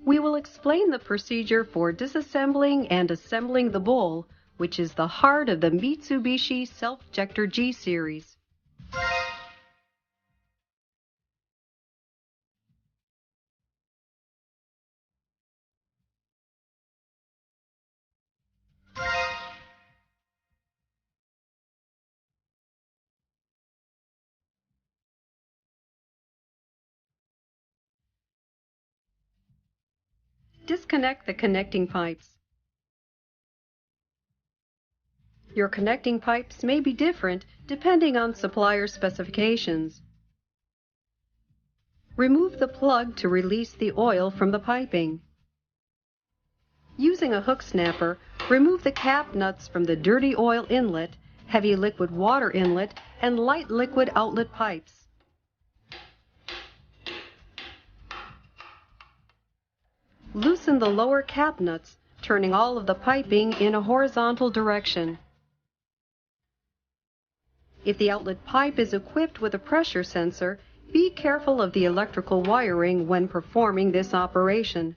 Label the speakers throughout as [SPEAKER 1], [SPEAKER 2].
[SPEAKER 1] We will explain the procedure for disassembling and assembling the bowl, which is the heart of the Mitsubishi Self-Jector G series. Disconnect the connecting pipes. Your connecting pipes may be different depending on supplier specifications. Remove the plug to release the oil from the piping. Using a hook snapper, remove the cap nuts from the dirty oil inlet, heavy liquid water inlet, and light liquid outlet pipes. Loosen the lower cap nuts, turning all of the piping in a horizontal direction. If the outlet pipe is equipped with a pressure sensor, be careful of the electrical wiring when performing this operation.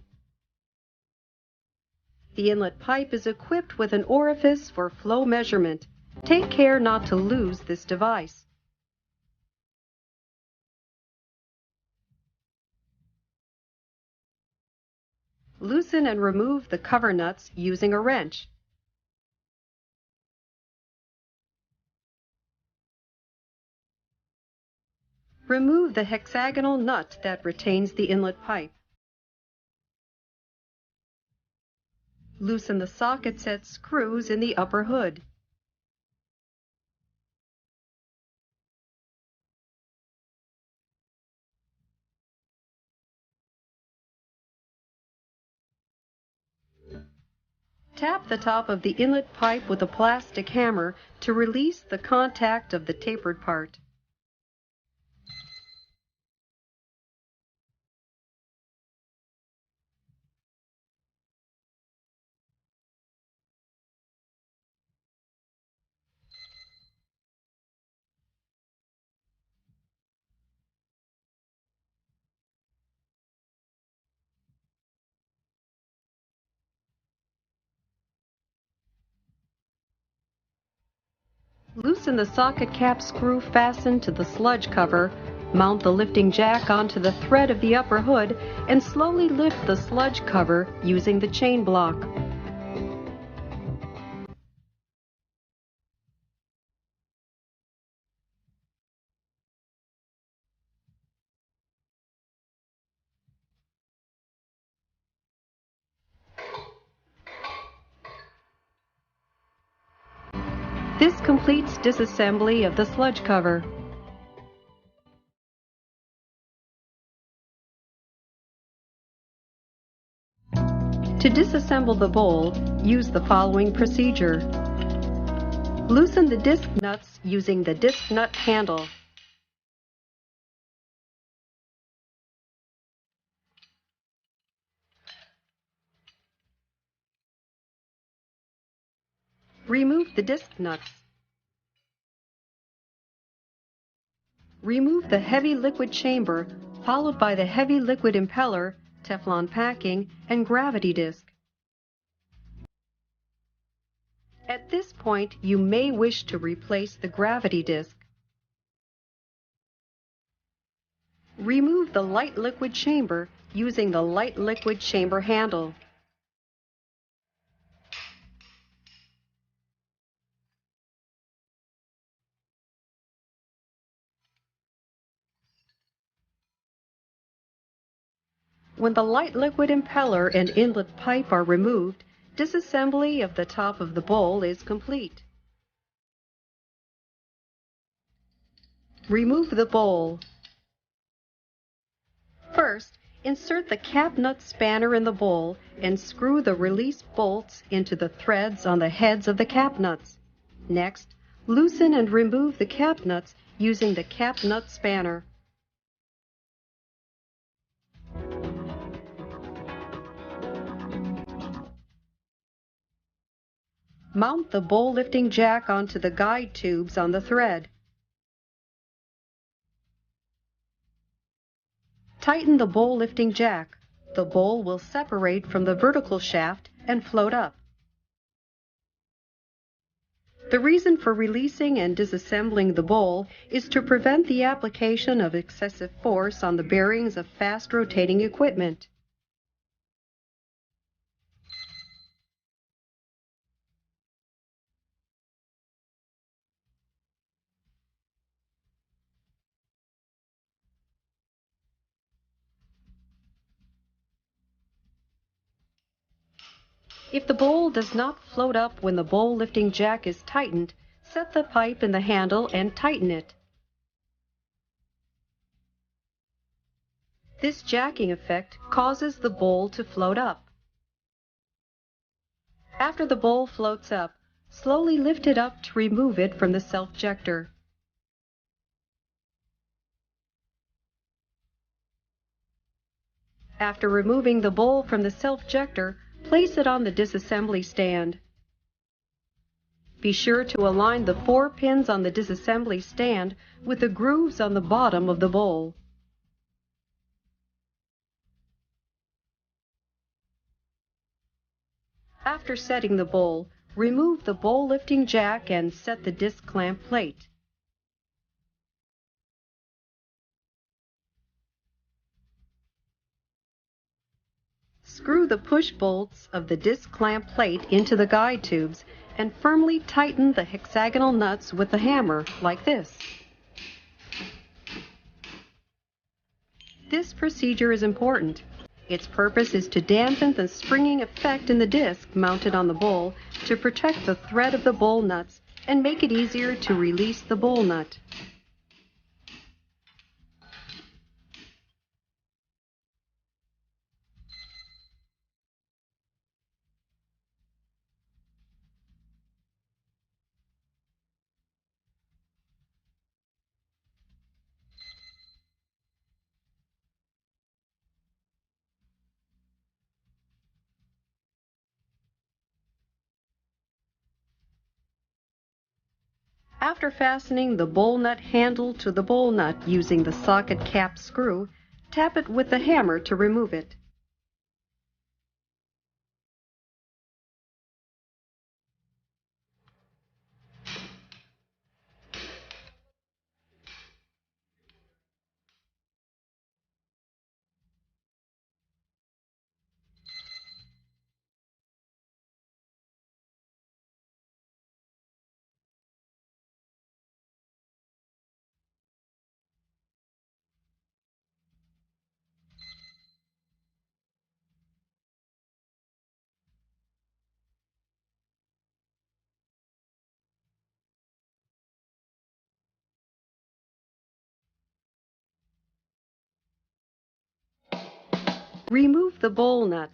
[SPEAKER 1] The inlet pipe is equipped with an orifice for flow measurement. Take care not to lose this device. Loosen and remove the cover nuts using a wrench. Remove the hexagonal nut that retains the inlet pipe. Loosen the socket set screws in the upper hood. Tap the top of the inlet pipe with a plastic hammer to release the contact of the tapered part. Loosen the socket cap screw fastened to the sludge cover, mount the lifting jack onto the thread of the upper hood, and slowly lift the sludge cover using the chain block. This completes disassembly of the sludge cover. To disassemble the bowl, use the following procedure. Loosen the disc nuts using the disc nut handle. Remove the disc nuts. Remove the heavy liquid chamber, followed by the heavy liquid impeller, Teflon packing, and gravity disc. At this point, you may wish to replace the gravity disc. Remove the light liquid chamber using the light liquid chamber handle. When the light liquid impeller and inlet pipe are removed, disassembly of the top of the bowl is complete. Remove the bowl. First, insert the cap nut spanner in the bowl and screw the release bolts into the threads on the heads of the cap nuts. Next, loosen and remove the cap nuts using the cap nut spanner. Mount the bowl lifting jack onto the guide tubes on the thread. Tighten the bowl lifting jack. The bowl will separate from the vertical shaft and float up. The reason for releasing and disassembling the bowl is to prevent the application of excessive force on the bearings of fast-rotating equipment. If the bowl does not float up when the bowl lifting jack is tightened, set the pipe in the handle and tighten it. This jacking effect causes the bowl to float up. After the bowl floats up, slowly lift it up to remove it from the self-jector. After removing the bowl from the self-jector, place it on the disassembly stand. Be sure to align the 4 pins on the disassembly stand with the grooves on the bottom of the bowl. After setting the bowl, remove the bowl lifting jack and set the disc clamp plate. Screw the push bolts of the disc clamp plate into the guide tubes and firmly tighten the hexagonal nuts with the hammer, like this. This procedure is important. Its purpose is to dampen the springing effect in the disc mounted on the bowl to protect the thread of the bowl nuts and make it easier to release the bowl nut. After fastening the bowl nut handle to the bowl nut using the socket cap screw, tap it with the hammer to remove it. Remove the bowl nut.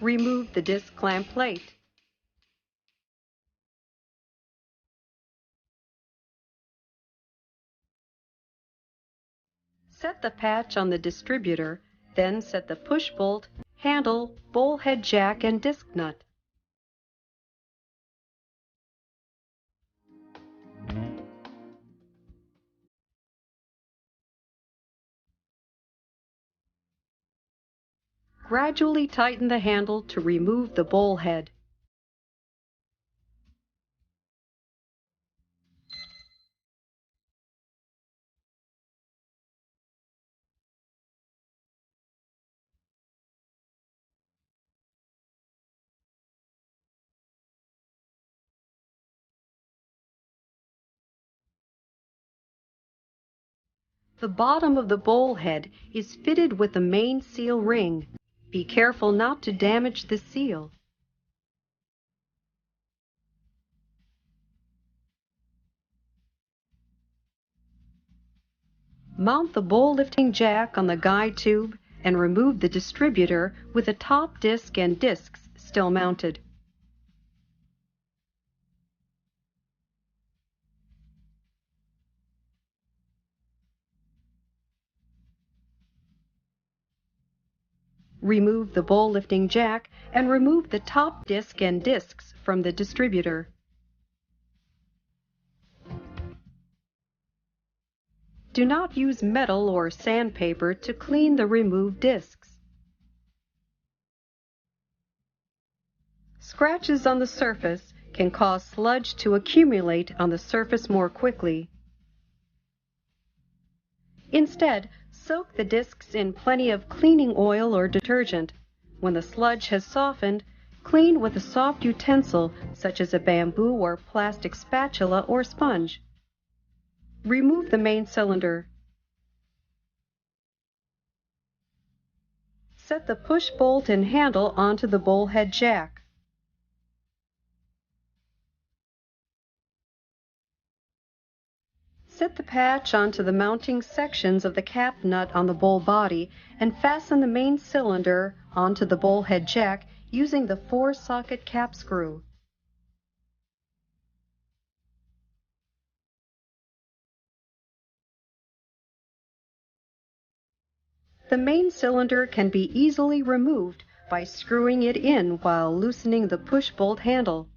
[SPEAKER 1] Remove the disc clamp plate. Set the patch on the distributor, then set the push bolt, handle, bowl head jack, and disc nut. Gradually tighten the handle to remove the bowl head. The bottom of the bowl head is fitted with the main seal ring. Be careful not to damage the seal. Mount the bowl lifting jack on the guide tube and remove the distributor with the top disc and discs still mounted. Remove the bowl lifting jack and remove the top disc and discs from the distributor. Do not use metal or sandpaper to clean the removed discs. Scratches on the surface can cause sludge to accumulate on the surface more quickly. Instead, soak the discs in plenty of cleaning oil or detergent. When the sludge has softened, clean with a soft utensil such as a bamboo or plastic spatula or sponge. Remove the main cylinder. Set the push bolt and handle onto the bowl head jack. Set the patch onto the mounting sections of the cap nut on the bowl body and fasten the main cylinder onto the bowl head jack using the 4-socket cap screw. The main cylinder can be easily removed by screwing it in while loosening the push bolt handle.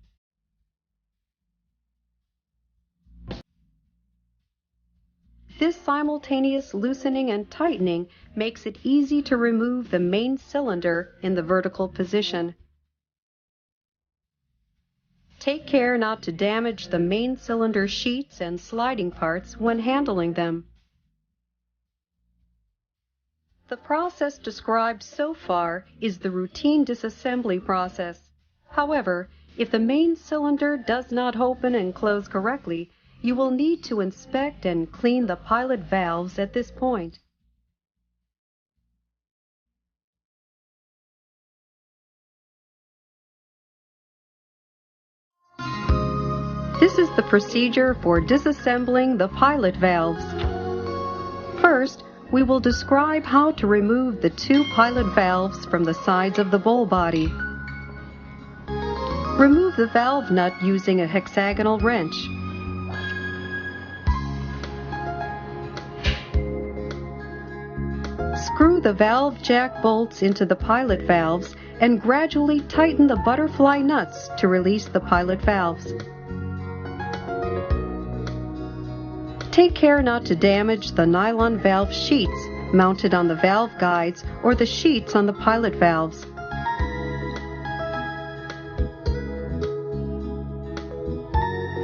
[SPEAKER 1] This simultaneous loosening and tightening makes it easy to remove the main cylinder in the vertical position. Take care not to damage the main cylinder sheets and sliding parts when handling them. The process described so far is the routine disassembly process. However, if the main cylinder does not open and close correctly, you will need to inspect and clean the pilot valves at this point. This is the procedure for disassembling the pilot valves. First, we will describe how to remove the 2 pilot valves from the sides of the bowl body. Remove the valve nut using a hexagonal wrench. Screw the valve jack bolts into the pilot valves and gradually tighten the butterfly nuts to release the pilot valves. Take care not to damage the nylon valve sheets mounted on the valve guides or the sheets on the pilot valves.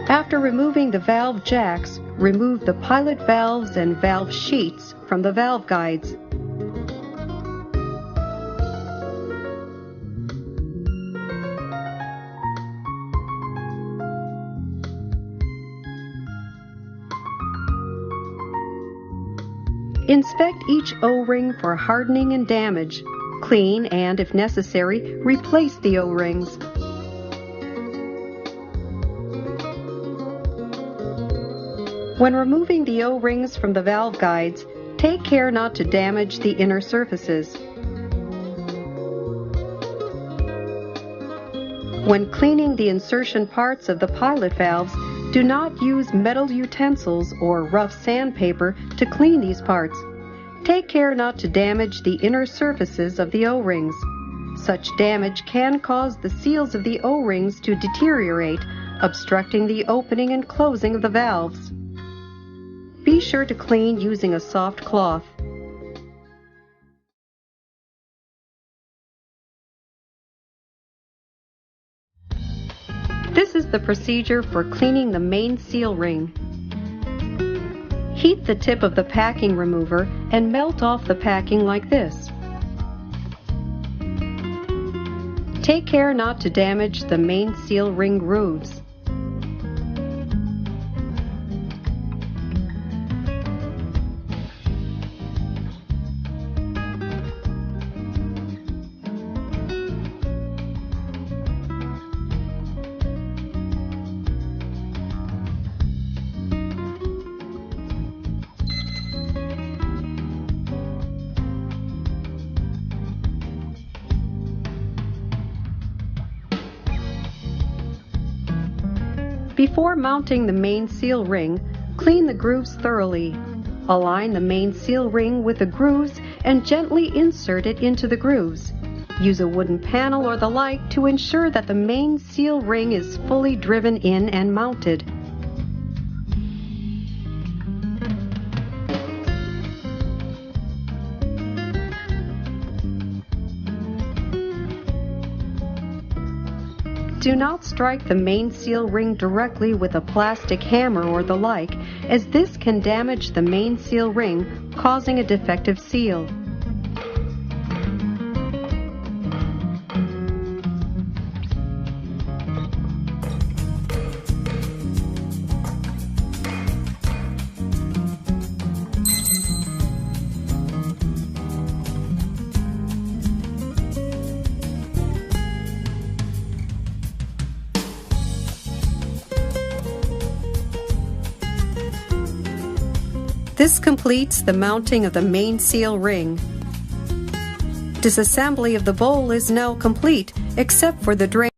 [SPEAKER 1] After removing the valve jacks, remove the pilot valves and valve sheets from the valve guides. Inspect each O-ring for hardening and damage. Clean and, if necessary, replace the O-rings. When removing the O-rings from the valve guides, take care not to damage the inner surfaces. When cleaning the insertion parts of the pilot valves, do not use metal utensils or rough sandpaper to clean these parts. Take care not to damage the inner surfaces of the O-rings. Such damage can cause the seals of the O-rings to deteriorate, obstructing the opening and closing of the valves. Be sure to clean using a soft cloth. This is the procedure for cleaning the main seal ring. Heat the tip of the packing remover and melt off the packing like this. Take care not to damage the main seal ring grooves. Before mounting the main seal ring, clean the grooves thoroughly. Align the main seal ring with the grooves and gently insert it into the grooves. Use a wooden panel or the like to ensure that the main seal ring is fully driven in and mounted. Do not strike the main seal ring directly with a plastic hammer or the like, as this can damage the main seal ring, causing a defective seal. This completes the mounting of the main seal ring. Disassembly of the bowl is now complete, except for the drain.